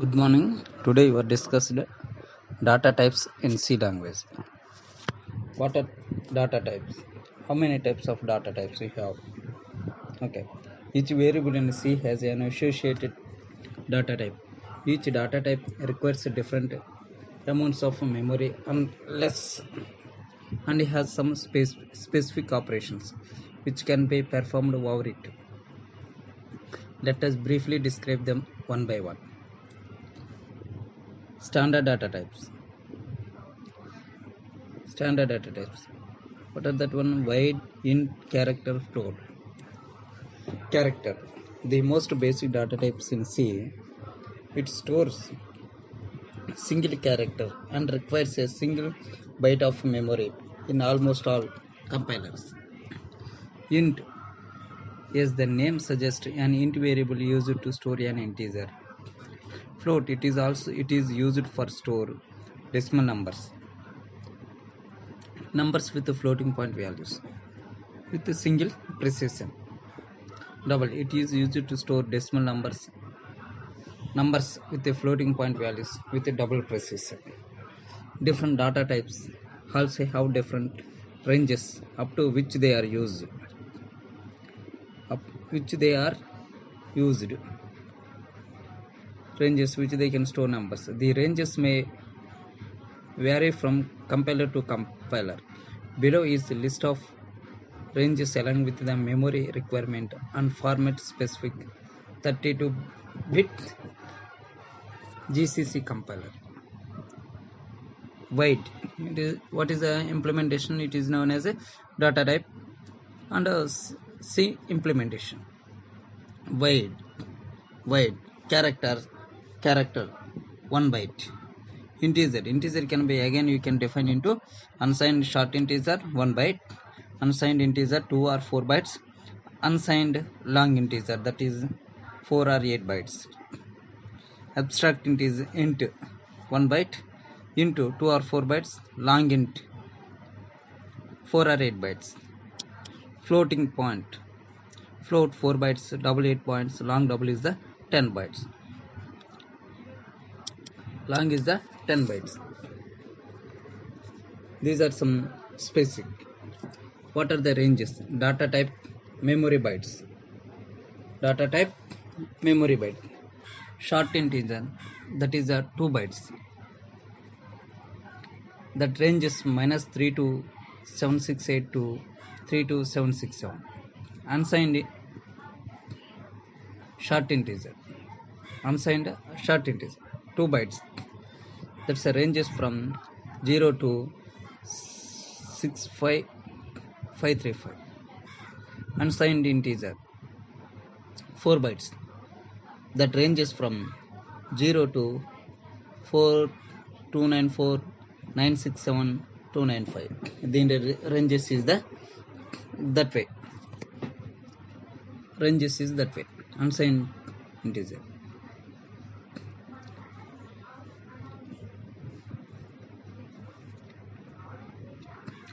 Good morning. Today we discussed data types in C language. What are data types? How many types of data types we have? Okay. Each variable in C has an associated data type. Each data type requires different amounts of memory and it has some specific operations which can be performed over it. Let us briefly describe them one by one. Standard data types. Standard data types. What are that one? Wide int character float. Character. The most basic data types in C. It stores single character and requires a single byte of memory in almost all compilers. Int, as the name suggests, an int variable used to store an integer. Float, it is used for store decimal numbers. Numbers with floating point values with a single precision. Double, it is used to store decimal numbers with a floating point values with a double precision. Different data types also have different ranges up to which they are used. Ranges which they can store numbers. The ranges may vary from compiler to compiler. Below is a list of ranges along with the memory requirement and format specific 32-bit GCC compiler. Wide. What is the implementation? It is known as a data type and a C implementation. Wide character 1 byte. Integer can be, again you can define into unsigned short integer 1 byte, unsigned integer 2 or 4 bytes, unsigned long integer that is 4 or 8 bytes. Abstract integer int 1 byte into 2 or 4 bytes, long int 4 or 8 bytes. Floating point, float 4 bytes, double 8 points, long double is the 10 bytes. Long is the 10 bytes. These are some specific. What are the ranges? Data type memory bytes. Data type memory byte. Short integer, that is 2 bytes. That ranges -3 to 768 to 3 to 767. Unsigned short integer. 2 bytes. That's a ranges from 0 to 65535. Unsigned integer 4 bytes. That ranges from 0 to 4294967 The ranges is that way. Unsigned integer.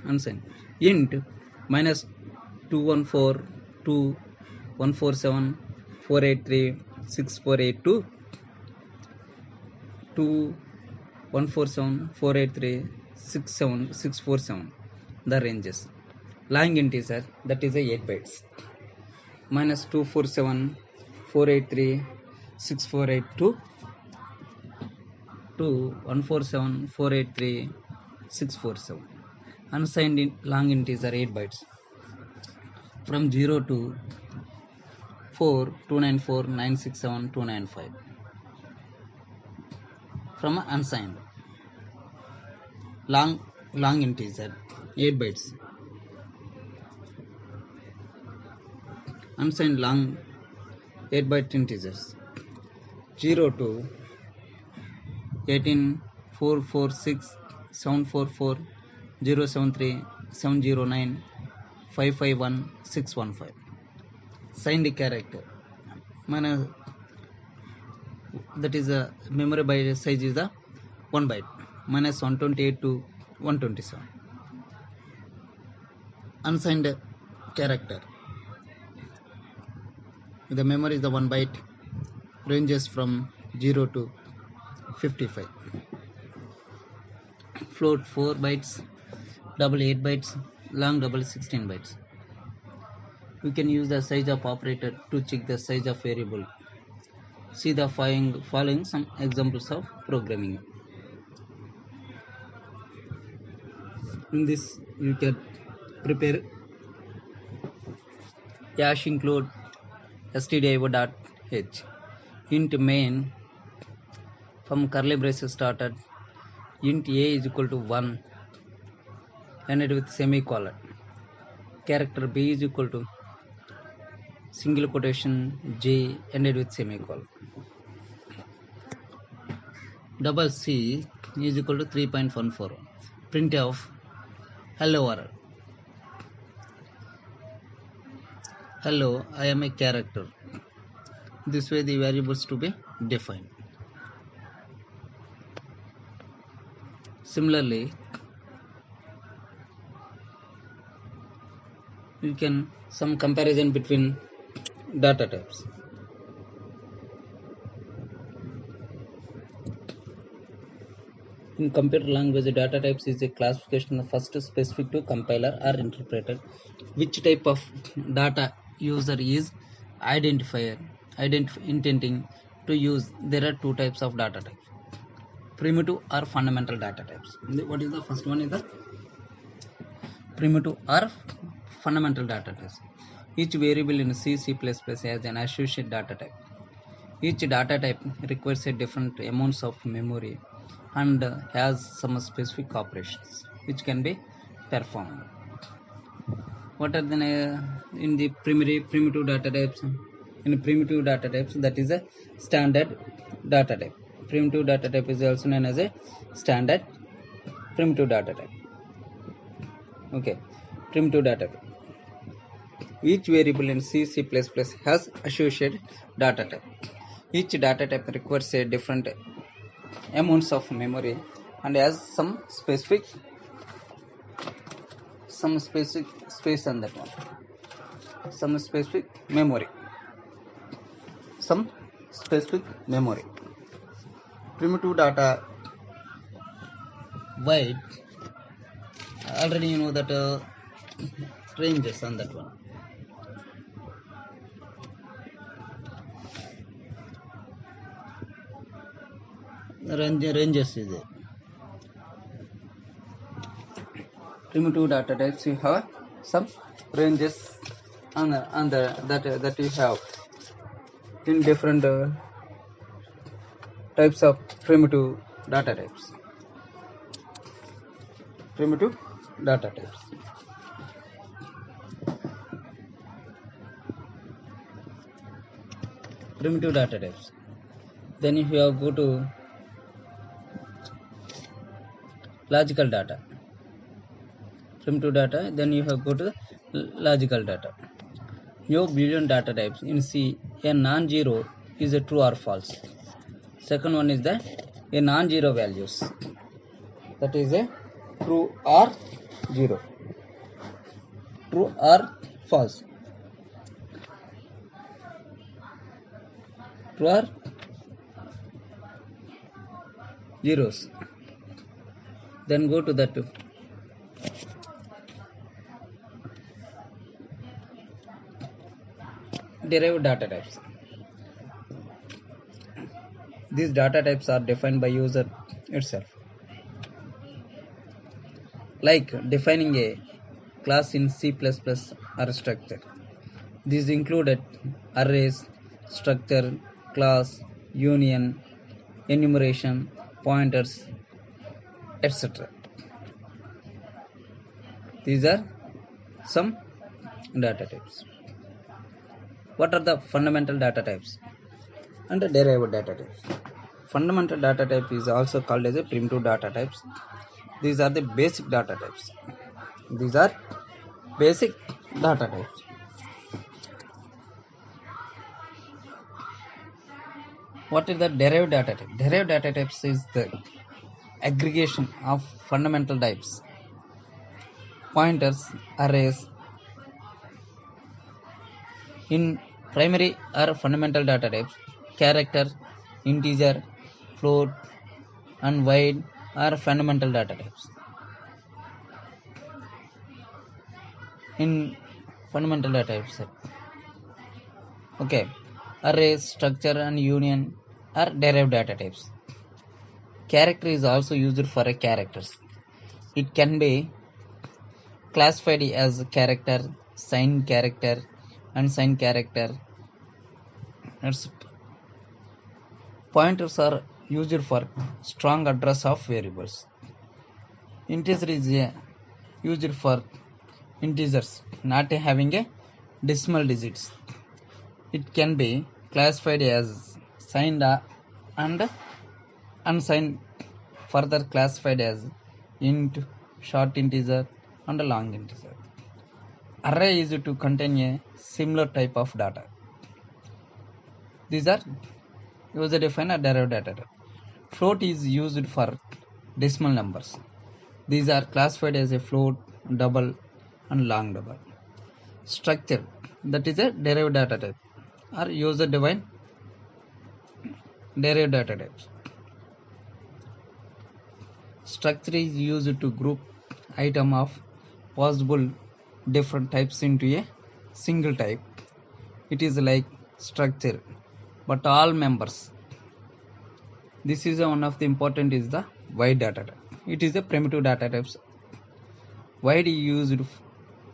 Unsigned int -21421474836482 214748367 the ranges. Long integer, that is 8 bytes. -2474836482 to 147483647. Unsigned long integer 8 bytes from 0 to 4294967 from unsigned long integer 8 bytes. Unsigned long 8 byte integers 0 to 18446744073709551 signed character that is a memory byte size is the 1 byte -128 to 127. Unsigned character, the memory is the 1 byte, ranges from 0 to 55, float 4 bytes, double 8 bytes, long double 16 bytes. We can use the size of operator to check the size of variable. See the following some examples of programming. In this, you can prepare hash include stdio.h int main from curly braces started int a is equal to 1 ended with semicolon, character b is equal to single quotation j ended with semicolon, double c is equal to 3.14, printf hello world. Hello, I am a character. This way the variables to be defined. Similarly, you can some comparison between data types. In computer language, data types is a classification first specific to compiler or interpreter. Which type of data user is intending to use. There are two types of data types: primitive or fundamental data types. What is the first one? Is the primitive or fundamental data types. Each variable in C, C++ has an associated data type. Each data type requires a different amounts of memory and has some specific operations which can be performed. What are the in the primitive data types? In primitive data types, that is a standard data type. Primitive data type is also known as a standard primitive data type. Okay, primitive data type. Each variable in C, C++ has associated data type. Each data type requires a different amounts of memory and has some specific space on that one, some specific memory. Primitive data wide, already you know that ranges on that one. Ranges is there. Primitive data types, you have some ranges on the that you have in different types of primitive data types. Primitive data types. Primitive data types. Then if you have go to logical data, primitive data, then you have go to logical data. No Boolean data types. In C, a non-zero is a true or false. Second one is the a non-zero values, that is a true or zero, true or false, true or zeros. Then go to that derived data types. These data types are defined by user itself, like defining a class in C++ or structure. These included arrays, structure, class, union, enumeration, pointers, etc. These are some data types. What are the fundamental data types and the derived data types? Fundamental data type is also called as a primitive data types. These are the basic data types. These are basic data types. What is the derived data type? Derived data types is the aggregation of fundamental types: pointers, arrays. In primary or fundamental data types, character, integer, float, and void are fundamental data types. In fundamental data types, okay, array, structure, and union are derived data types. Character is also used for a characters. It can be classified as character, signed character, unsigned character. Its pointers are used for strong address of variables. Integer is used for integers not having a decimal digits. It can be classified as signed and unsigned, further classified as int, short integer, and long integer. Array is to contain a similar type of data. These are user defined or derived data type. Float is used for decimal numbers. These are classified as a float, double, and long double. Structure, that is a derived data type, or user defined derived data types. Structure is used to group item of possible different types into a single type. It is like structure, but all members. This is one of the important is the void data type. It is a primitive data types. Void is used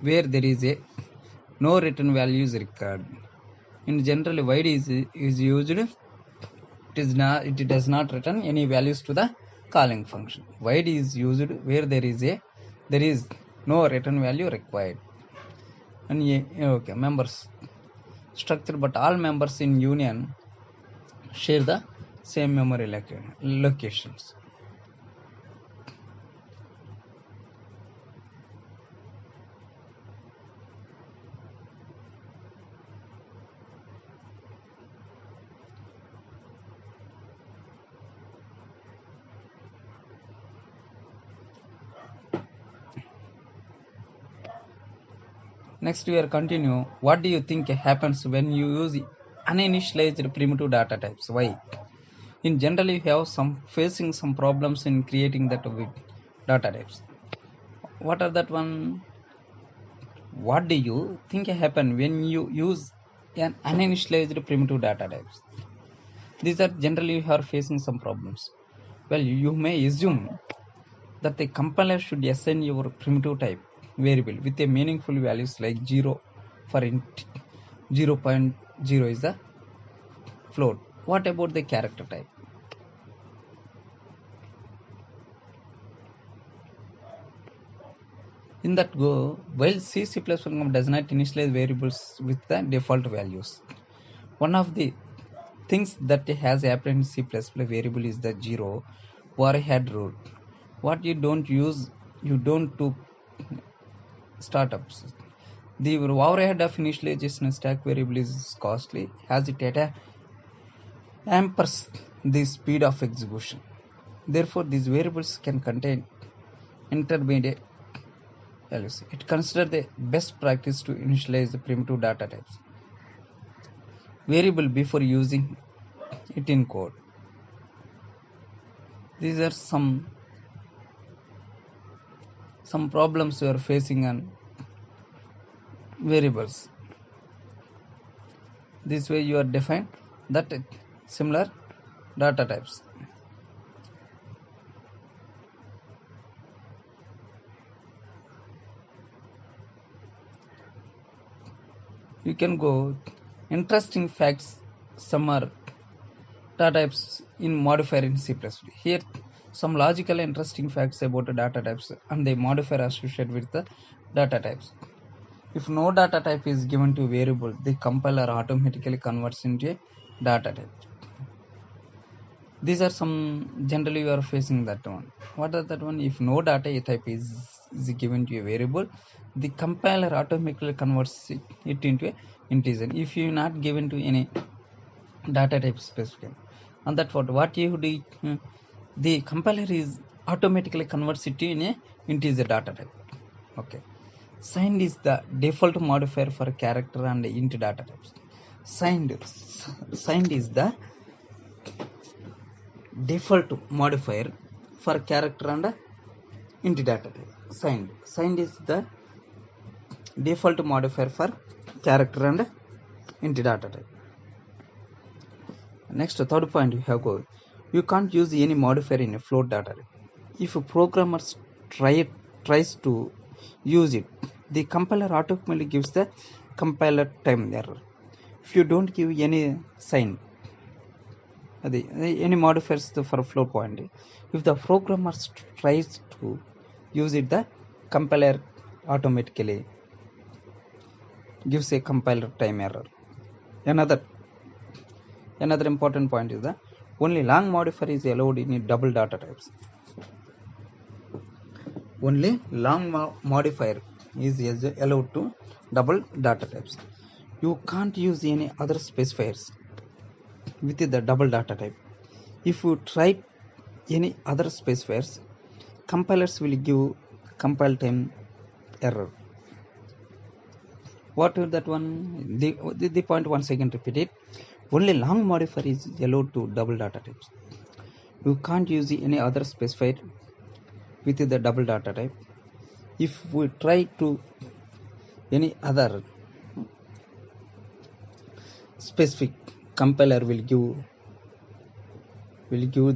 where there is a no return value is required. In general, void is used. It does not return any values to the calling function. Void is used where there is no return value required. And okay, members structure, but all members in union share the same memory locations. Next we are continue. What do you think happens when you use uninitialized primitive data types? Why? In general, you have facing some problems in creating that with data types. What are that one? What do you think happen when you use an uninitialized primitive data types? These are generally you are facing some problems. Well, you may assume that the compiler should assign your primitive type variable with a meaningful values like 0 for int, 0.0 is the float. What about the character type? In that go, while C++ does not initialize variables with the default values, one of the things that has happened in C++ variable is the 0 overhead rule. What you don't use, you don't do startups. The overhead of initialization stack variable is costly as it hampers the speed of execution. Therefore, these variables can contain intermediate values. It considers the best practice to initialize the primitive data types variable before using it in code. These are some problems you are facing on variables. This way you are defined that similar data types. You can go interesting facts. Some are data types in modifier in C++. Here some logical interesting facts about the data types and the modifier associated with the data types. If no data type is given to variable, the compiler automatically converts into a data type. These are some generally you are facing that one. What is that one? If no data type is given to a variable, the compiler automatically converts it into a integer. If you are not given to any data type specific, and that what you do, the compiler is automatically converts it in a integer data type. Okay. Signed is the default modifier for character and int data types. Signed is the default modifier for character and int data type. Signed is the default modifier for character and int data type. Next, third point you have go. You can't use any modifier in a float data type. If a programmer tries to use it, the compiler automatically gives the compiler time error. If you don't give any sign, any modifiers for float point, if the programmer tries to use it, the compiler automatically gives a compiler time error. Another important point is that only long modifier is allowed in double data types. Only long modifier is allowed to double data types. You can't use any other specifiers with the double data type. If you try any other specifiers, compilers will give compile time error. What is that one? The point once again repeat it. Only long modifier is allowed to double data types. You can't use any other specifier with the double data type. If we try to any other specific, compiler will give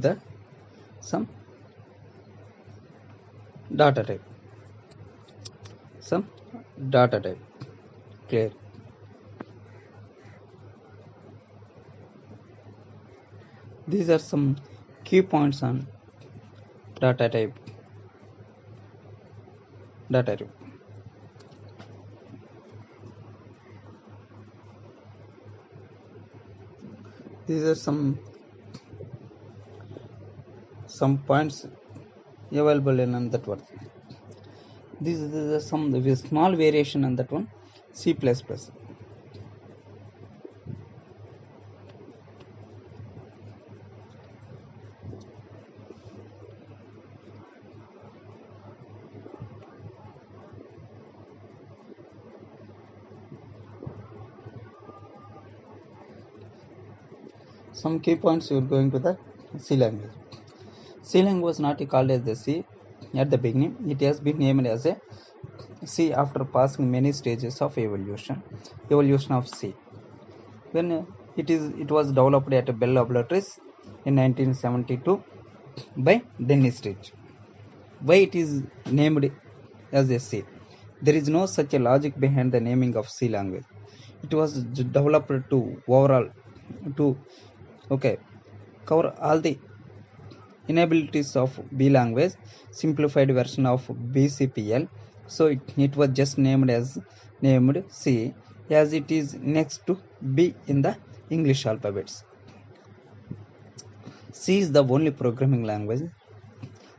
the some data type, clear. These are some key points on data type. These are some points available in that one. These are some small variation on that one. C++. Some key points you are going to the C language. C language was not called as the C at the beginning. It has been named as a C after passing many stages of evolution of C. When it was developed at Bell Laboratories in 1972 by Dennis Ridge. Why it is named as a C? There is no such a logic behind the naming of C language. It was developed to cover all the inabilities of B language, simplified version of BCPL. So it was just named C, as it is next to B in the English alphabets. C is the only programming language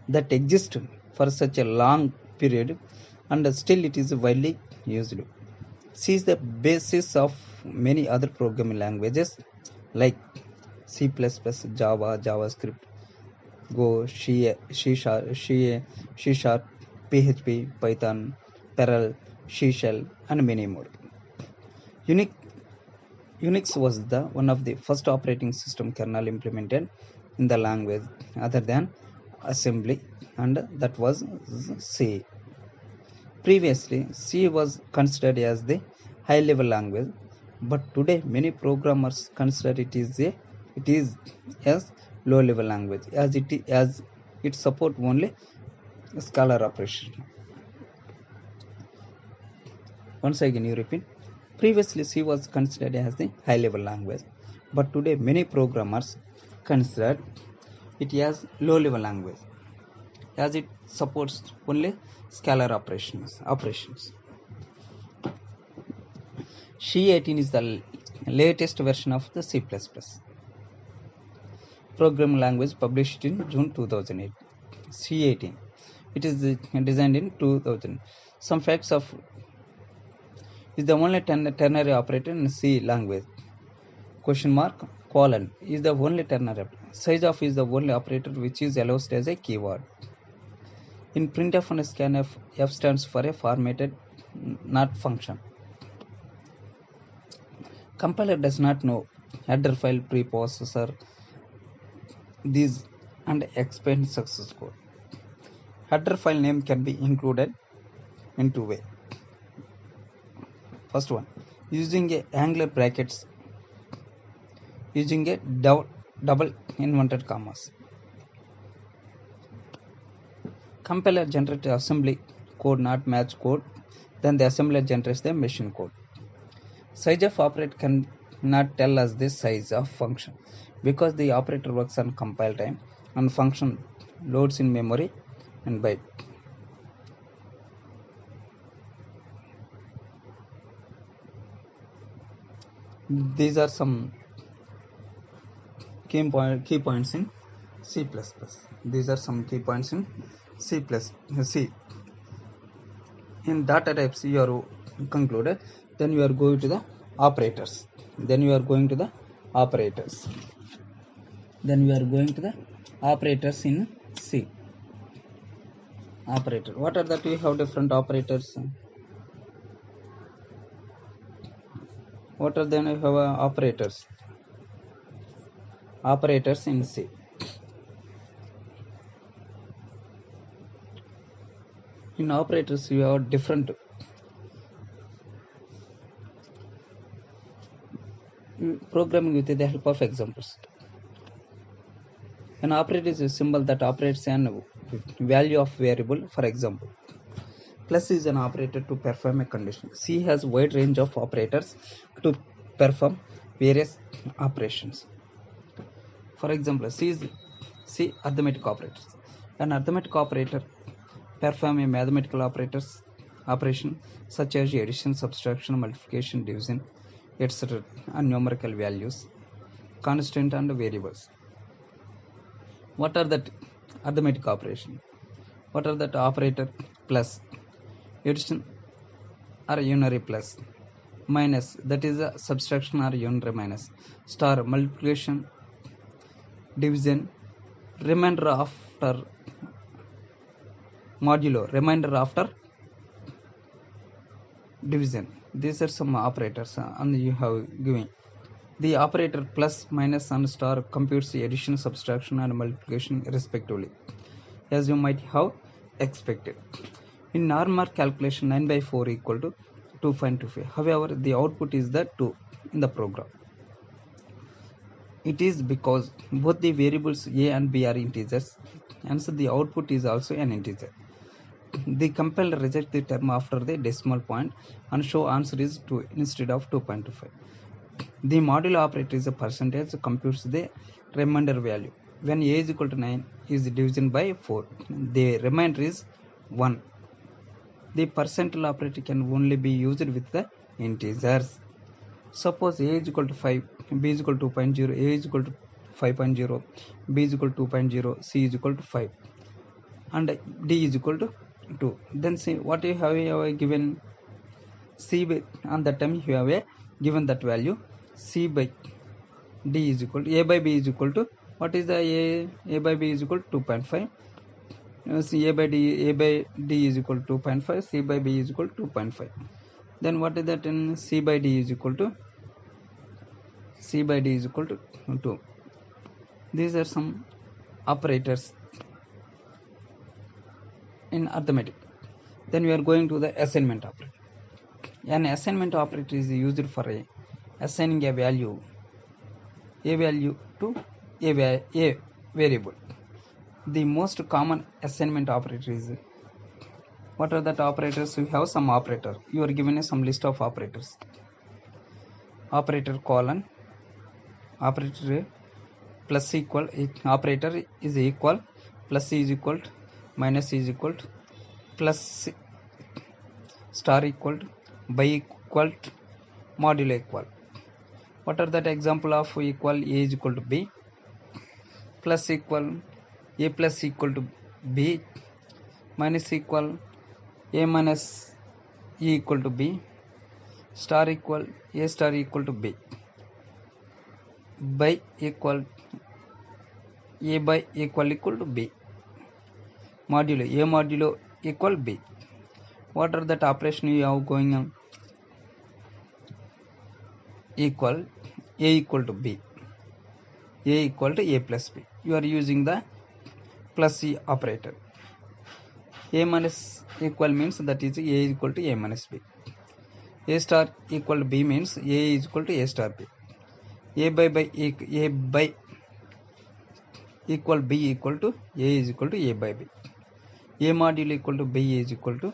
that exists for such a long period, and still it is widely used. C is the basis of many other programming languages like C++, Java, JavaScript, Go, C#, PHP, Python, Perl, C Shell, and many more. Unix was one of the first operating system kernel implemented in the language other than assembly, and that was C. Previously, C was considered as the high-level language, but today many programmers consider it is as low-level language, as it support only scalar operation. Once again, you repeat. Previously, C was considered as the high-level language, but today many programmers consider it as low-level language, as it supports only scalar operations. C18 is the latest version of the C++ programming language, published in June 2008. C18. It is designed in 2000. Some facts of is the only ternary operator in C language. ? Is the only ternary. Size of is the only operator which is allowed as a keyword. In printf and scanf, F stands for a formatted not function. Compiler does not know header file, preprocessor. These and expand success code. Header file name can be included in two ways. First one, using a angular brackets, using a double inverted commas. Compiler generates assembly code not match code, then the assembler generates the machine code. Size of operator cannot tell us the size of function because the operator works on compile time and function loads in memory and byte. These are some key points in C++. These are some key points in C++. In data types you are concluded, then you are going to the operators. Then you are going to the operators. Then we are going to the operators in C. Operator. What are that? We have different operators. What are then we have operators? Operators in C. In operators you have different programming with the help of examples. An operator is a symbol that operates an value of variable. For example, plus is an operator to perform a condition. C has wide range of operators to perform various operations. For example, C arithmetic operators. An arithmetic operator perform a mathematical operation such as addition, subtraction, multiplication, division, etc. and numerical values, constant and variables. What are that arithmetic operation? What are that operator? Plus, addition or unary plus, minus, that is a subtraction or unary minus, star, multiplication, division, remainder after modulo, remainder after division. These are some operators and you have given. The operator plus, minus and star computes the addition, subtraction and multiplication respectively, as you might have expected. In normal calculation, 9 by 4 equal to 2.25. However, the output is the 2 in the program. It is because both the variables a and b are integers, and so the output is also an integer. The compiler rejects the term after the decimal point and show answer is 2 instead of 2.25. The modulo operator is a percentage, computes the remainder value. When a is equal to 9 is division by 4, the remainder is 1. The percentile operator can only be used with the integers. Suppose a is equal to 5, b is equal to 2.0, a is equal to 5.0, b is equal to 2.0, c is equal to 5, and d is equal to 2. Then see what you have given c by, on that time you have given that value c by d is equal to a by b is equal to, what is the a by b is equal to 2.5. C a by d is equal to 2.5, c by b is equal to 2.5. Then what is that in c by d is equal to 2. These are some operators in arithmetic. Then we are going to the assignment operator. An assignment operator is used for assigning a value to a variable. The most common assignment operator is, what are that operators? We have some operator. You are given some list of operators. Operator colon, operator plus equal, operator is equal, plus is equal to, minus is equal to, plus star equal to, by equal to, modulo equal. What are that example of equal? A is equal to b, plus equal, a plus equal to b, minus equal, a minus e equal to b, star equal, a star equal to b, by equal, a by equal to b, modulo, a modulo equal b. What are that operation you have going on? Equal, a equal to b, a equal to a plus b. You are using the plus C operator. A minus equal means that is A is equal to A minus B. A star equal to B means A is equal to A star B. A by equal B equal to A is equal to A by B. A modulo equal to B is equal to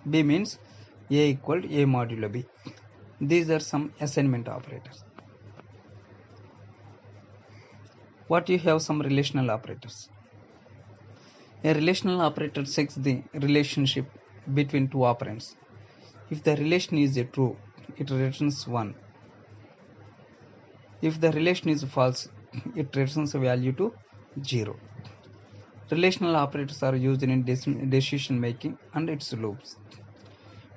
B means A equal to A modulo B. These are some assignment operators. What you have some relational operators. A relational operator checks the relationship between two operands. If the relation is true, it returns 1. If the relation is false, it returns a value to 0. Relational operators are used in decision making and its loops.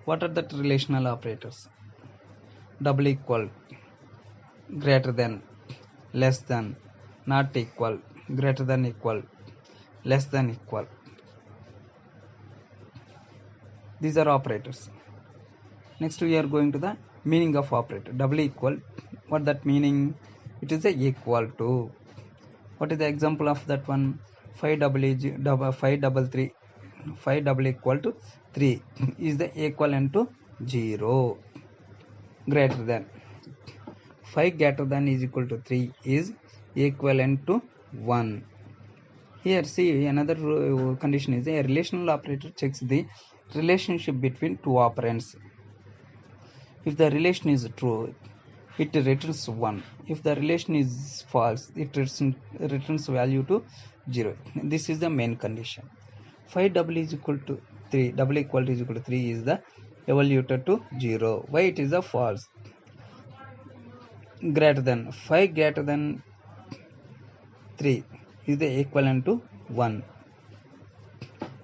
What are the relational operators? Double equal, greater than, less than, not equal, greater than equal, less than equal. These are operators. Next we are going to the meaning of operator. Double equal, what that meaning? It is a equal to. What is the example of that one? 5 double equal to 3 is the equivalent to 0. Greater than 5 greater than is equal to 3 is equivalent to 1. Here see another condition is a relational operator checks the relationship between two operands. If the relation is true, it returns 1. If the relation is false, it returns value to 0. This is the main condition. 5 double is equal to 3, double equal to is equal to 3 is the evaluated to 0. Why it is a false? Greater than 5 greater than 3 is the equivalent to 1.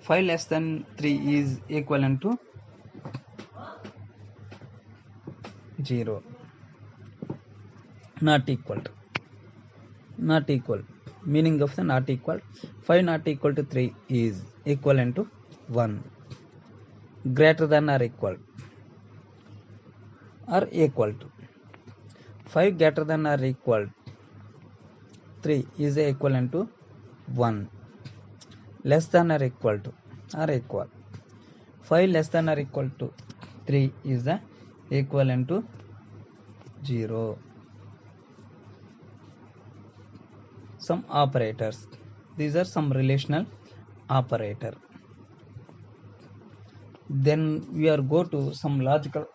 5 less than 3 is equivalent to 0. Not equal. Meaning of the not equal. 5 not equal to 3 is equivalent to 1. Greater than or equal to 5 greater than or equal 3 is equivalent to 1. Less than or equal to 5 less than or equal to 3 is the equivalent to 0. Some operators. These are some relational operator. Then we are go to some logical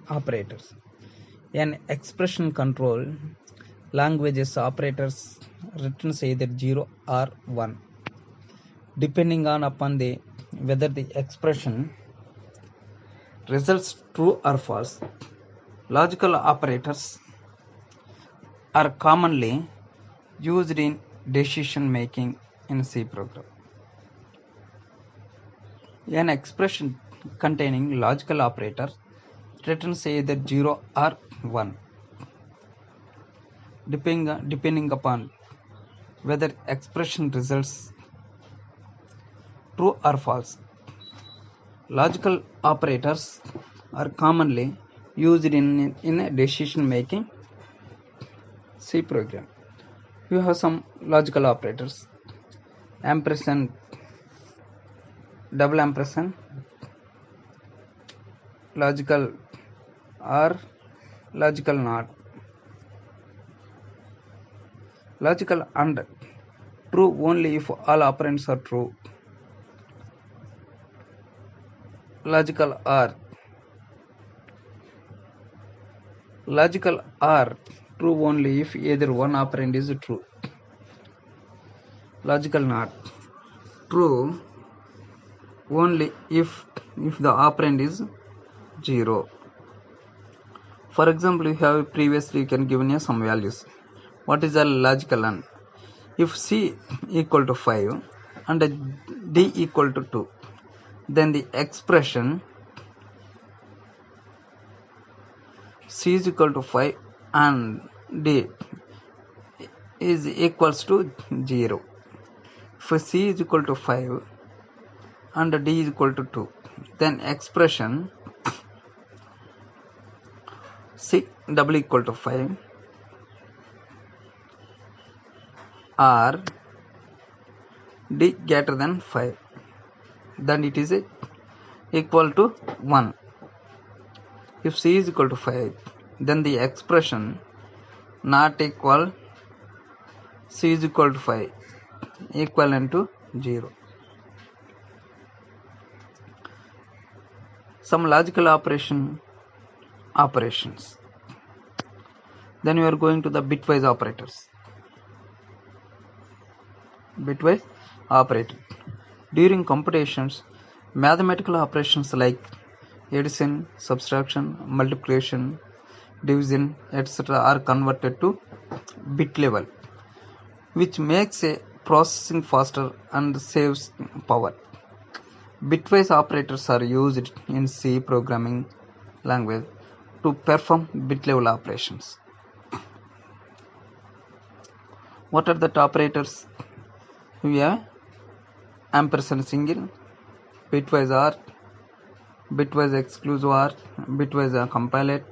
operators. An expression control languages operators returns either 0 or 1 depending on upon the whether the expression results true or false. Logical operators are commonly used in decision making in C program. An expression containing logical operator returns either 0 or 1 depending upon whether expression results true or false. Logical operators are commonly used in a decision making C program. You have some logical operators: ampersand, double ampersand, logical or, logical not, logical and, true only if all operands are true, logical or, true only if either one operand is true, logical not, true only if the operand is 0. For example, you have previously given some values. What is the logical and? If C equal to 5 and D equal to 2, then the expression C is equal to 5 and D is equals to 0. If C is equal to 5 and D is equal to 2, then expression C double equal to 5 or d greater than 5, then it is equal to 1. If c is equal to 5, then the expression not equal c is equal to 5 equivalent to 0. Some logical operations. Then we are going to the bitwise operators. Bitwise operator. During computations, mathematical operations like addition, subtraction, multiplication, division, etc. are converted to bit level, which makes a processing faster and saves power. Bitwise operators are used in C programming language to perform bit level operations. What are the operators? We have ampersand single, bitwise OR, bitwise exclusive OR, bitwise compilate,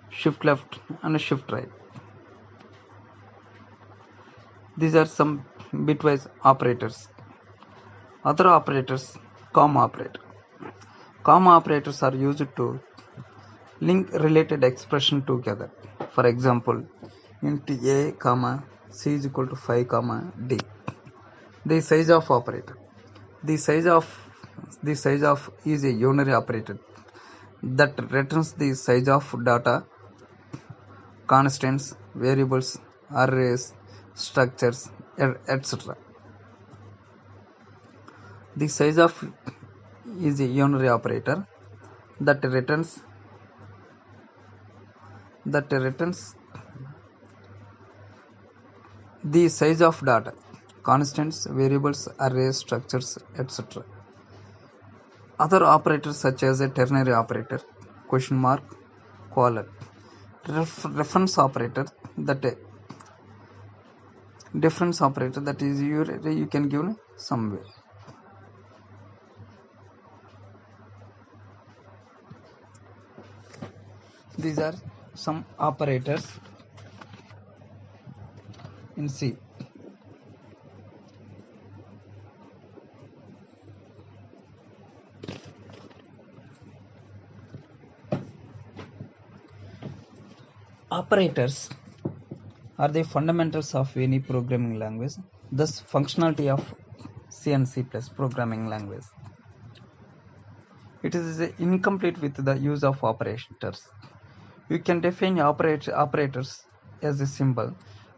shift left and shift right. These are some bitwise operators. Other operators, comma operator. Comma operators are used to link related expression together. For example, int a comma c is equal to 5 comma d. The size of operator. The size of is a unary operator that returns the size of data, constants, variables, arrays, structures, etc. The size of is a unary operator that returns the size of data, constants, variables, arrays, structures, etc. Other operators such as a ternary operator, question mark, colon, reference operator that difference operator that is you can give some way. These are some operators in C. Operators are the fundamentals of any programming language, thus functionality of C and C+ programming language. It is incomplete with the use of operators. You can define operators as a symbol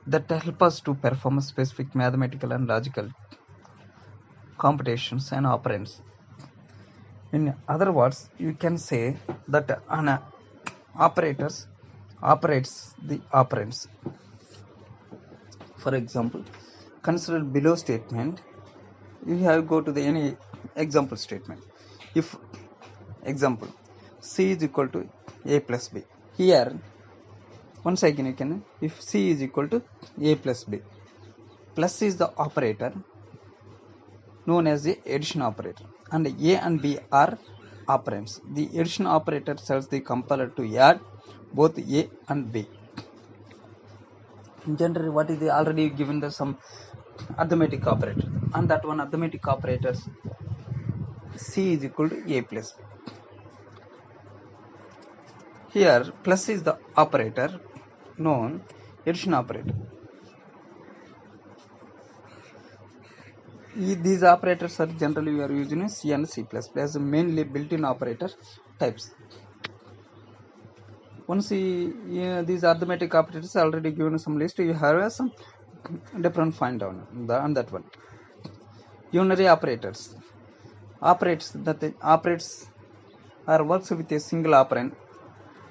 that help us to perform specific mathematical and logical computations and operands. In other words, you can say that an operators operates the operands. For example, consider below statement. You have go to the any example statement. If example c is equal to a plus b. Here once again you can, if c is equal to a plus b, plus is the operator known as the addition operator, and a and b are operands. The addition operator tells the compiler to add both a and b. Generally, what is the already given the some arithmetic operator, and that one arithmetic operators c is equal to a plus b. Here plus is the operator known addition operator. These operators are generally we are using C and C++ as mainly built-in operator types. Once these arithmetic operators already given some list, you have some different find down on that one. Unary operators operates or works with a single operand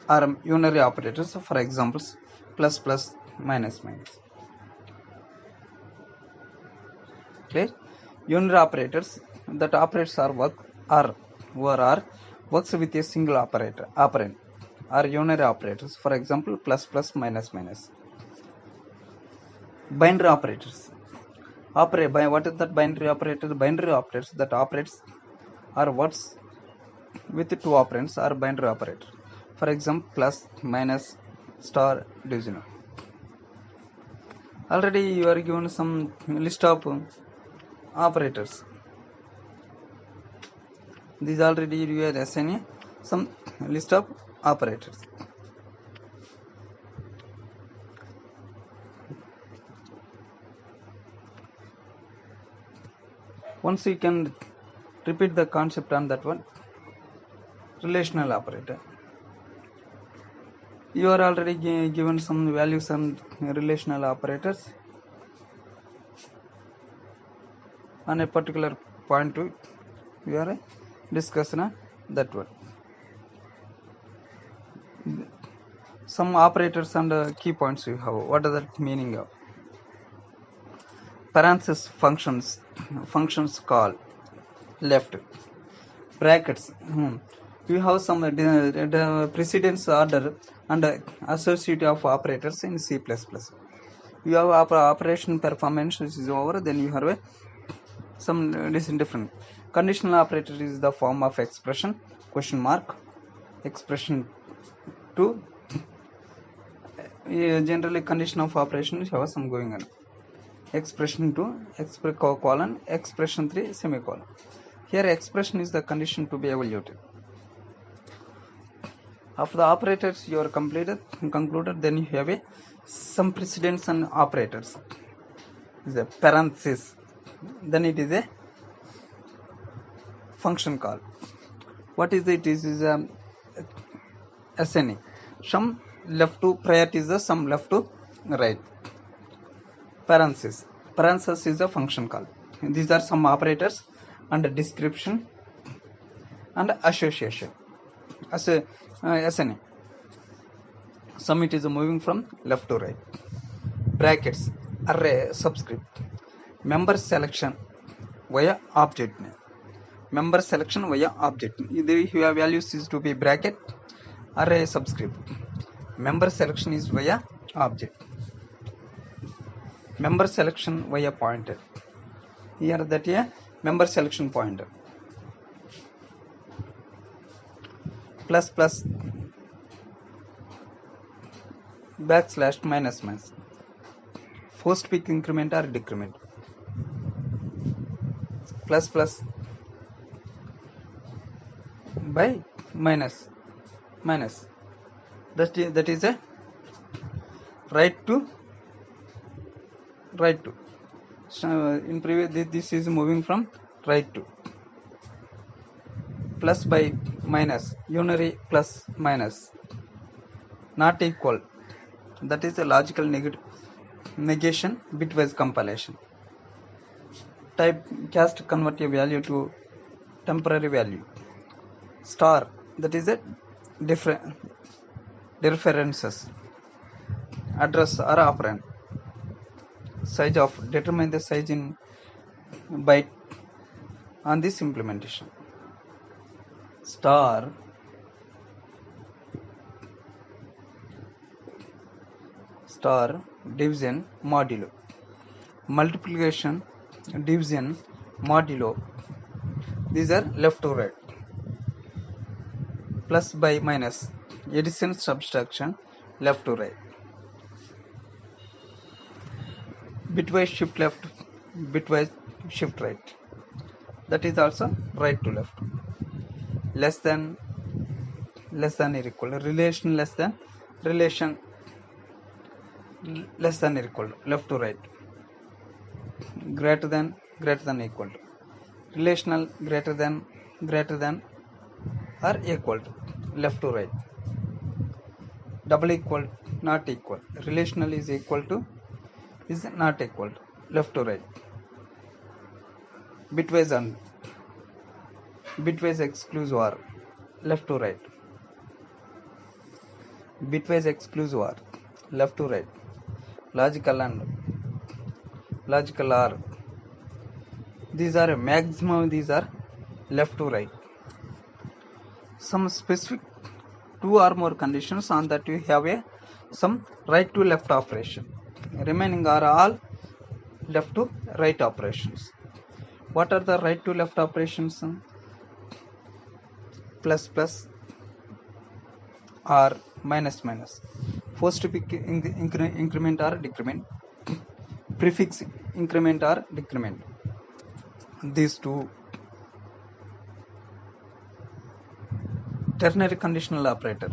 are unary operators. For examples, plus plus, minus minus. Clear? Unary operators that operates or works with a single operand are unary operators. For example, plus plus, minus minus. Binary operators operate by what is that binary operator? Binary operators that operates or works with two operands are binary operator. For example, plus, minus, star, division. Already you are given some list of operators. These already you are assigning some list of operators. Once you can repeat the concept on that one. Relational operator. You are already given some values on relational operators. On a particular point to you are discussing that one. Some operators and key points you have. What is that meaning of? Parenthesis functions call left brackets. You have some precedence order and associative of operators in C++. You have operation performance which is over, then you have some different. Conditional operator is the form of expression question mark expression 2. Generally condition of operation have some going on. Expression 2 colon expression 3 semicolon. Here expression is the condition to be evaluated. After the operators you are concluded, then you have some precedence and operators. Is a parenthesis. Then it is a function call. What is it? Is a SNE. Some left to priority is the some left to right. Parenthesis is a function call. These are some operators and description and association as a SNE. Some it is moving from left to right. Brackets array subscript member selection via object name. Member selection via object. Your values is to be bracket array subscript. Member selection is via object. Member selection via pointer. Here that is member selection pointer. Plus backslash minus. First peak increment or decrement. Plus by minus. That is a right to. So in previous this is moving from right to. Plus by minus, unary plus minus, not equal. That is a logical negation bitwise compilation. Type cast convert a value to temporary value. Star, that is a differences. Address or operand. Size of, determine the size in byte on this implementation. Star division modulo. Multiplication division modulo. These are left to right. Plus by minus, addition subtraction left to right. Bitwise shift left, bitwise shift right. That is also right to left. Less than or equal. Relation less than, relation less than or equal. Left to right. Greater than equal to. Relational greater than or equal to. Left to right. Double equal, not equal. Relational is equal to, is not equal to. Left to right. Bitwise and bitwise exclusive or left to right. Bitwise exclusive or left to right. Logical and logical or. These are a maximum, these are left to right. Some specific 2 or more conditions on that you have some right to left operation. Remaining are all left to right operations. What are the right to left operations? Plus or minus. First peak increment or decrement. prefix increment or decrement. These two. Ternary conditional operator,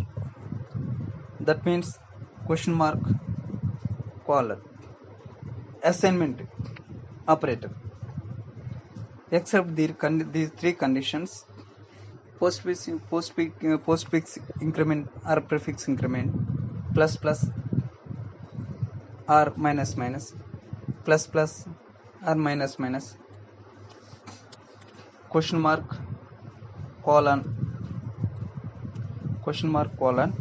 that means question mark, colon. Assignment operator, except these three conditions, postfix increment or prefix increment, plus plus or minus minus, plus plus or minus minus, question mark, colon, question mark, colon,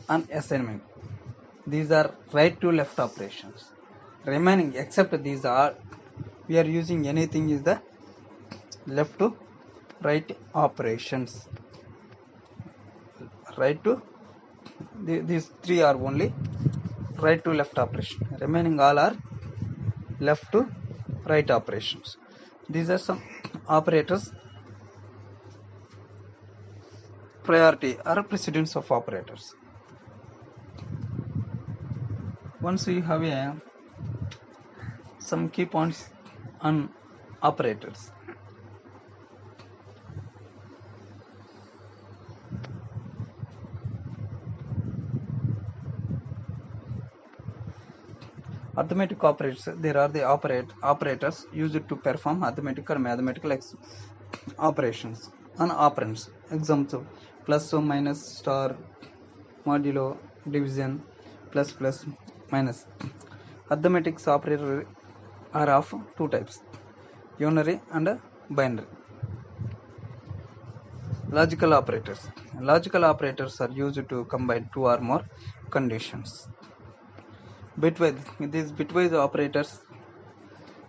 and assignment. These are right to left operations. Remaining except these are, we are using anything is the left to right operations. Right to, these three are only right to left operation. Remaining all are left to right operations. These are some operators, priority or precedence of operators. Once we have some key points on operators. Arithmetic operators, there are the operators used to perform arithmetic or mathematical operations on operands. Example: plus or minus, star, modulo, division, plus plus, minus. Arithmetic operators are of two types: unary and binary. Logical operators. Logical operators are used to combine two or more conditions. Bitwise. These bitwise operators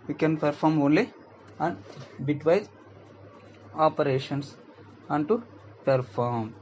we can perform only on bitwise operations and to perform.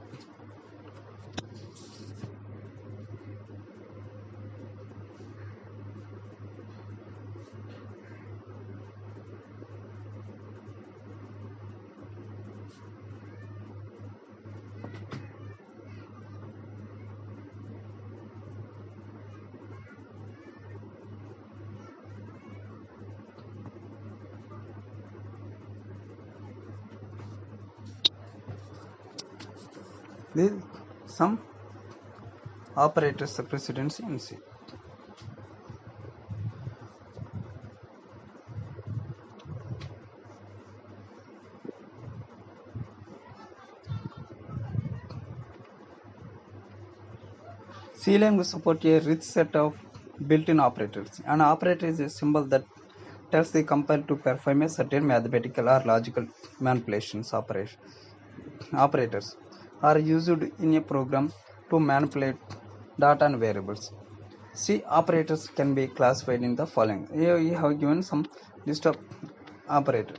These some operators precedence in C. C language supports a rich set of built-in operators. An operator is a symbol that tells the compiler to perform a certain mathematical or logical manipulations. Operators are used in a program to manipulate data and variables. C operators can be classified in the following. Here we have given some list of operators.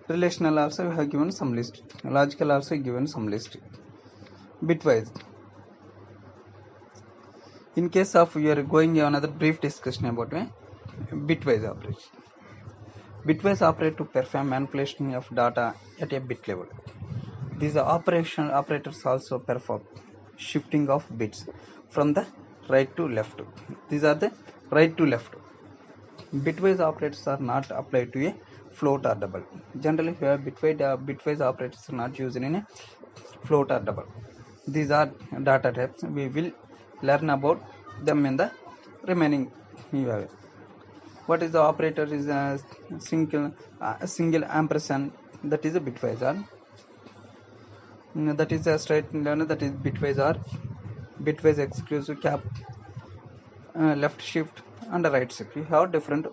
Relational also we have given some list. Logical also given some list. Bitwise. In case of we are going another brief discussion about bitwise operation. Bitwise operator to perform manipulation of data at a bit level. These operators also perform shifting of bits from the right to left. These are the right to left. Bitwise operators are not applied to a float or double. Generally, bitwise operators are not used in a float or double. These are data types. We will learn about them in the remaining. What is the operator? Is a single ampersand. That is a bitwise, or that is a straight line. That is bitwise, or bitwise exclusive cap, left shift and right shift. We have different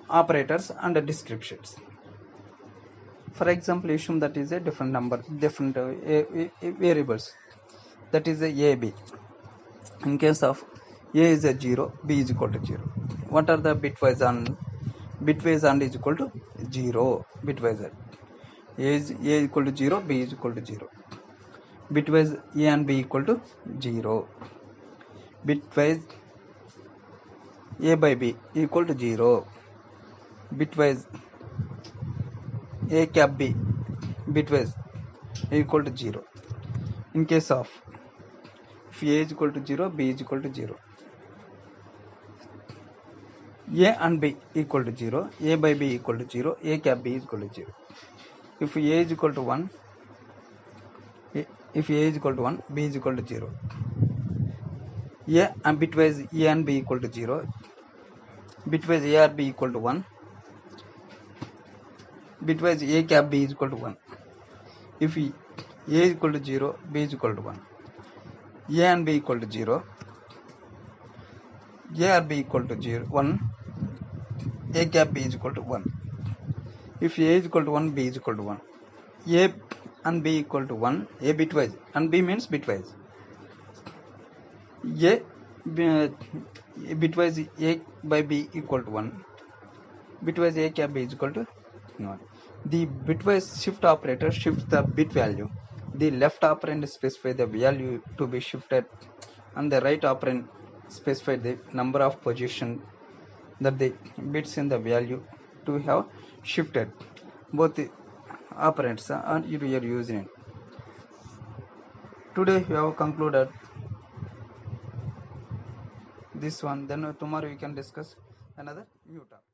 operators and descriptions. For example, assume that is a different number, different variables. That is a b. In case of a is a 0, b is equal to 0. What are the bitwise and? Bitwise and is equal to 0. Bitwise a is equal to 0, b is equal to 0. Bitwise a and b equal to 0. Bitwise a by b equal to 0. Bitwise a cap b, bitwise equal to 0. In case of if a is equal to 0, b is equal to 0. A and B equal to 0, A by B equal to 0, A cap B is equal to 0. If A is equal to 1, if A is equal to 1, B is equal to 0. A and bitwise A and B equal to 0, bitwise A or B equal to 1, bitwise A cap B is equal to 1. If A is equal to 0, B is equal to 1. A and B equal to 0, A or B equal to 0, 1, A cap B is equal to 1. If A is equal to 1, B is equal to 1. A and B equal to 1, A bitwise, and B means bitwise. A bitwise A by B equal to 1, bitwise A cap B is equal to 1. The bitwise shift operator shifts the bit value. The left operand specifies the value to be shifted, and the right operand specifies the number of positions that the bits in the value to have shifted. Both the operands are you are using it. Today we have concluded this one. Then tomorrow we can discuss another new topic.